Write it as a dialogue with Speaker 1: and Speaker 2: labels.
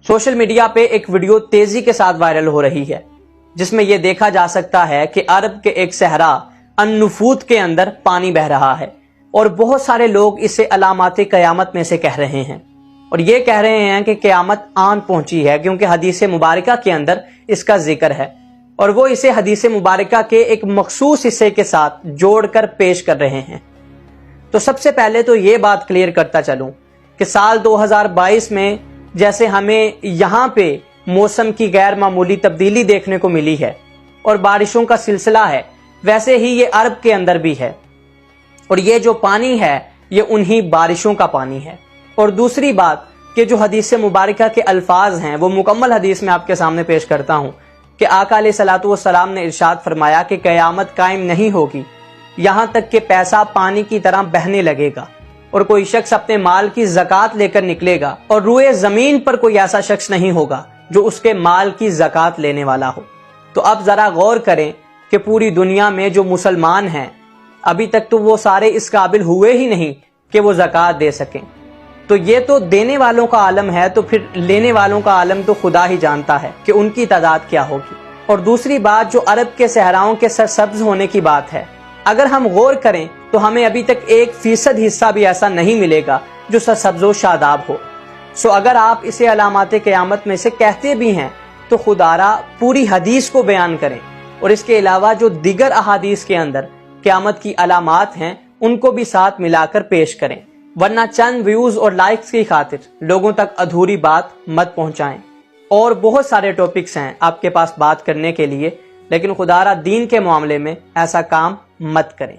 Speaker 1: Social media पे एक video तेजी के साथ वायरल हो रही है जिसमें यह देखा जा सकता है कि अरब के एक सहरा अन-नुफूत के अंदर पानी बह रहा है और बहुत सारे लोग इसे अलामात क़यामत में से कह रहे हैं और ये कह रहे हैं कि क़यामत आन पहुंची है, क्योंकि हदीस मुबारका के अंदर इसका जिक्र है और वो इसे हदीस मुबारका के एक मखसूस हिस्से के साथ जोड़कर पेश कर रहे हैं। तो सबसे पहले तो ये बात क्लियर करता चलूं कि साल 2022 में जैसे हमें यहाँ पे मौसम की गैर मामूली तब्दीली देखने को मिली है और बारिशों का सिलसिला है, वैसे ही ये अरब के अंदर भी है और ये जो पानी है ये उन्हीं बारिशों का पानी है। और दूसरी बात कि जो हदीस मुबारका के अल्फाज हैं वो मुकम्मल हदीस में आपके सामने पेश करता हूँ कि आका अलैहिस्सलातु वस्सलाम ने इरशाद फरमाया कि क़यामत कायम नहीं होगी यहाँ तक कि पैसा पानी की तरह बहने लगेगा और कोई शख्स अपने माल की ज़कात लेकर निकलेगा और रूए ज़मीन पर कोई ऐसा शख्स नहीं होगा जो उसके माल की ज़कात लेने वाला हो। तो अब ज़रा गौर करें कि पूरी दुनिया में जो मुसलमान हैं अभी तक तो वो सारे इस काबिल हुए ही नहीं कि वो ज़कात दे सकें। तो ये तो देने वालों का आलम है, तो फिर लेने वालों का आलम तो खुदा ही जानता है कि उनकी तादाद क्या होगी। और दूसरी बात जो अरब के सहराओं के सरसब्ज होने की बात है, अगर हम गौर करें तो हमें अभी तक 1% हिस्सा भी ऐसा नहीं मिलेगा जो सरसब्जो शादाब हो। सो अगर आप इसे अलामाते क़यामत में से कहते भी हैं तो खुदारा पूरी हदीस को बयान करें और इसके अलावा जो दिगर अहादीस के अंदर क़यामत की अलामात हैं उनको भी साथ मिलाकर पेश करें, वरना चंद व्यूज और लाइक्स की खातिर लोगों तक अधूरी बात मत पहुंचाएं। और बहुत सारे टॉपिक्स हैं आपके पास बात करने के लिए, लेकिन खुदारा दीन के मामले में ऐसा काम मत करें।